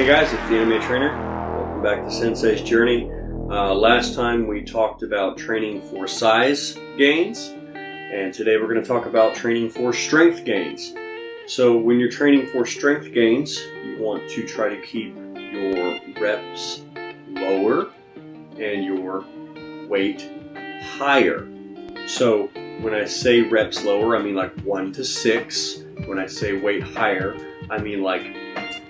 guys, it's the Anime Trainer. Welcome back to Sensei's Journey. Last time we talked about training for size gains, and today we're going to talk about training for strength gains. So when you're training for strength gains, you want to try to keep your reps lower and your weight higher. So when I say reps lower, I mean like 1 to 6. When I say weight higher, I mean like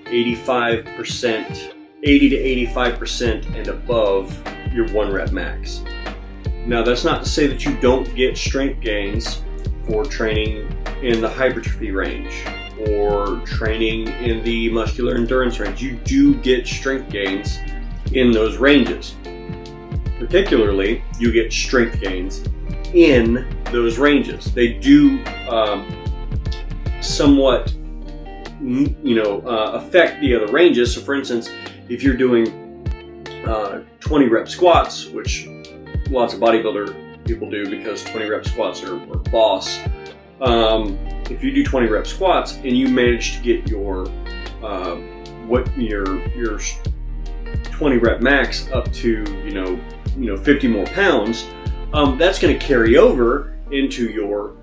85%, 80 to 85% and above your 1 rep max. Now that's not to say that you don't get strength gains for training in the hypertrophy range or training in the muscular endurance range. You do get strength gains in those ranges. Particularly, you get strength gains in those ranges. They do somewhat affect the other ranges. So for instance, if you're doing 20 rep squats, which lots of bodybuilder people do because 20 rep squats are boss. If you do 20 rep squats and you manage to get your 20 rep max up to 50 more pounds, that's going to carry over into your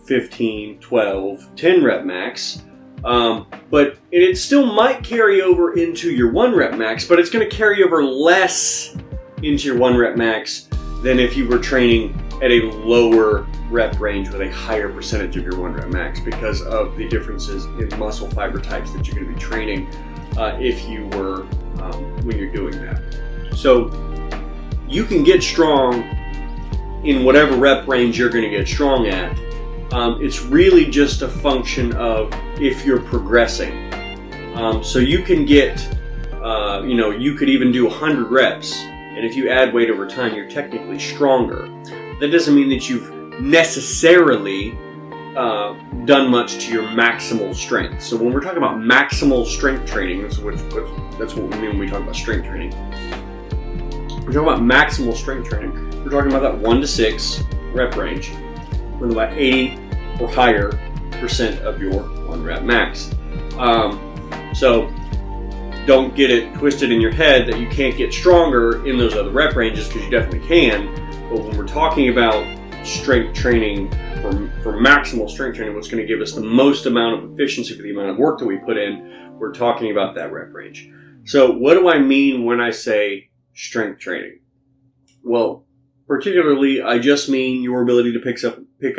15, 12, 10 rep max. But it still might carry over into your 1 rep max, but it's going to carry over less into your 1 rep max than if you were training at a lower rep range with a higher percentage of your 1 rep max, because of the differences in muscle fiber types that you're going to be training if you were when you're doing that. So you can get strong in whatever rep range you're going to get strong at. It's really just a function of if you're progressing. So you can get, you could even do 100 reps, and if you add weight over time, you're technically stronger. That doesn't mean that you've necessarily done much to your maximal strength. So when we're talking about maximal strength training, that's what we mean when we talk about strength training. We're talking about maximal strength training. We're talking about that 1 to 6 rep range with about 80 or higher percent of your 1 rep max. So don't get it twisted in your head that you can't get stronger in those other rep ranges, because you definitely can. But when we're talking about strength training for maximal strength training, what's going to give us the most amount of efficiency for the amount of work that we put in, we're talking about that rep range. So what do I mean when I say strength training? Well, particularly, I just mean your ability to pick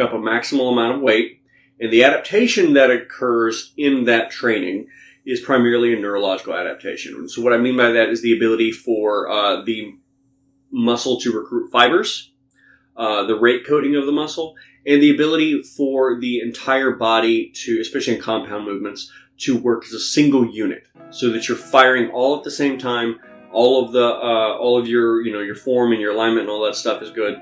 up a maximal amount of weight, and the adaptation that occurs in that training is primarily a neurological adaptation. And so what I mean by that is the ability for the muscle to recruit fibers, the rate coding of the muscle, and the ability for the entire body to, especially in compound movements, to work as a single unit, so that you're firing all at the same time. All of your form and your alignment and all that stuff is good.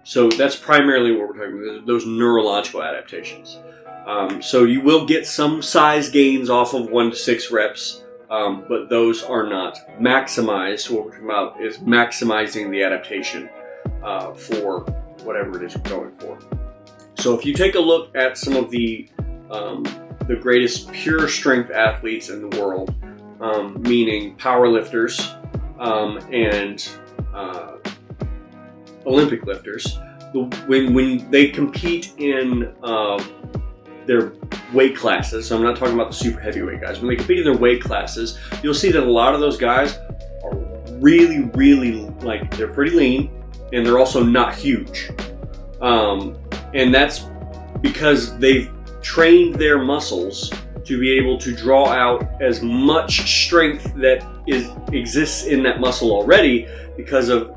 So that's primarily what we're talking about, those neurological adaptations. So you will get some size gains off of 1 to 6 reps, but those are not maximized. So what we're talking about is maximizing the adaptation for whatever it is you're going for. So if you take a look at some of the greatest pure strength athletes in the world, meaning powerlifters and Olympic lifters, when they compete in their weight classes, so I'm not talking about the super heavyweight guys, when they compete in their weight classes, you'll see that a lot of those guys are really, really, they're pretty lean, and they're also not huge. And that's because they've trained their muscles to be able to draw out as much strength that exists in that muscle already, because of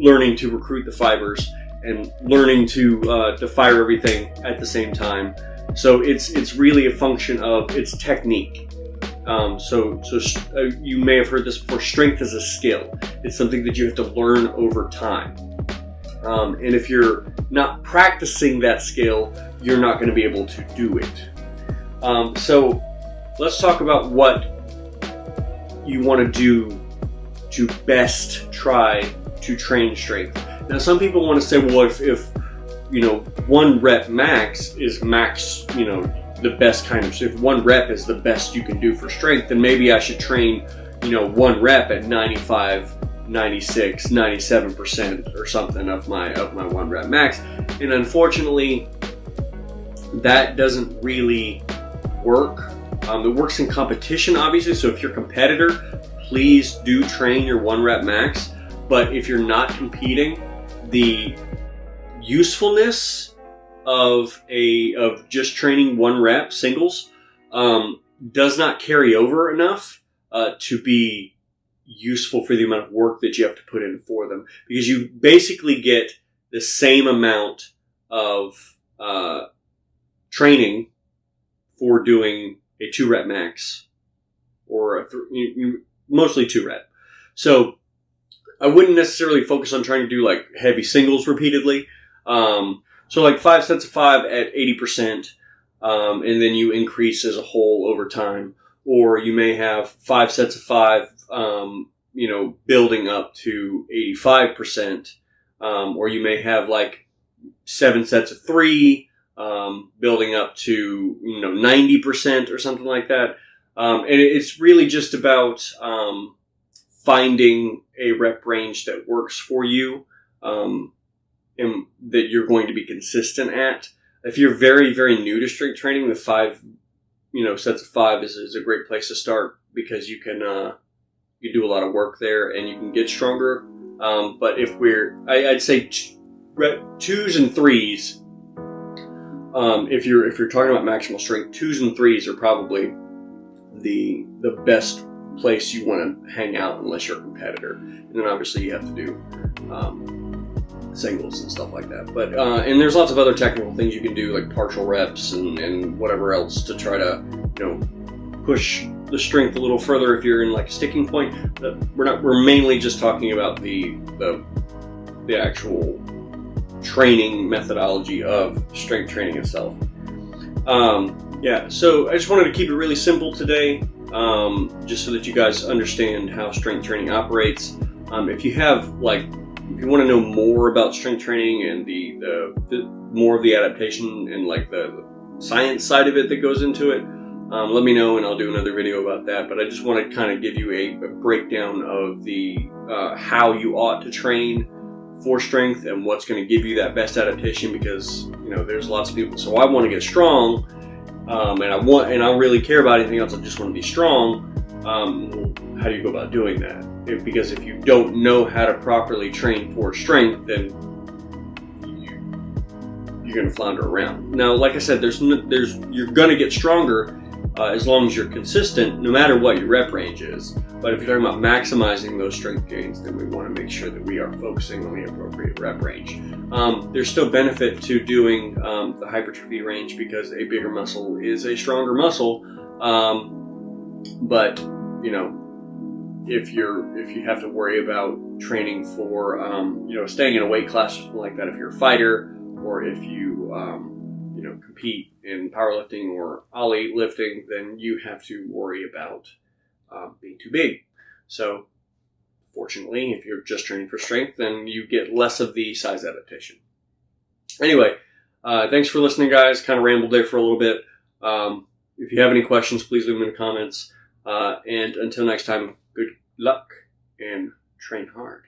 learning to recruit the fibers and learning to fire everything at the same time. So it's really a function of its technique. So you may have heard this before. Strength is a skill. It's something that you have to learn over time. And if you're not practicing that skill, you're not going to be able to do it. So let's talk about what you want to do to best try to train strength. Now, some people want to say, well, if 1 rep max is max, the best kind of, if 1 rep is the best you can do for strength, then maybe I should train, 1 rep at 95, 96, 97% or something of my 1 rep max. And unfortunately, that doesn't really work. It works in competition, obviously. So if you're a competitor, please do train your 1 rep max. But if you're not competing, the usefulness of just training 1 rep singles does not carry over enough to be useful for the amount of work that you have to put in for them, because you basically get the same amount of training for doing a 2 rep max or mostly 2 rep. So I wouldn't necessarily focus on trying to do like heavy singles repeatedly. So like 5 sets of 5 at 80%, and then you increase as a whole over time. Or you may have 5 sets of 5, building up to 85%. Or you may have like 7 sets of 3, building up to 90% or something like that. And it's really just about finding a rep range that works for you, and that you're going to be consistent at. If you're very, very new to strength training, the 5 sets of 5 is a great place to start, because you can you do a lot of work there and you can get stronger. But if I'd say 2s and 3s. If you're talking about maximal strength, 2s and 3s are probably the best place you want to hang out, unless you're a competitor. And then obviously you have to do singles and stuff like that. But and there's lots of other technical things you can do, like partial reps and whatever else, to try to push the strength a little further if you're in like a sticking point. But we're mainly just talking about the actual training methodology of strength training itself. So I just wanted to keep it really simple today, just so that you guys understand how strength training operates. If you want to know more about strength training and the more of the adaptation and like the science side of it that goes into it, let me know and I'll do another video about that. But I just want to kind of give you a breakdown of the how you ought to train for strength and what's going to give you that best adaptation, because there's lots of people. So I want to get strong, and I don't really care about anything else. I just want to be strong. How do you go about doing that? Because if you don't know how to properly train for strength, then you're going to flounder around. Now, like I said, you're going to get stronger as long as you're consistent, no matter what your rep range is. But if you're talking about maximizing those strength gains, then we want to make sure that we are focusing on the appropriate rep range. There's still benefit to doing the hypertrophy range, because a bigger muscle is a stronger muscle. But if you have to worry about training for staying in a weight class or something like that, if you're a fighter, or if you compete in powerlifting or ollie lifting, then you have to worry about being too big. So fortunately, if you're just training for strength, then you get less of the size adaptation. Anyway, thanks for listening, guys. Kind of rambled there for a little bit. If you have any questions, please leave them in the comments. And until next time, good luck and train hard.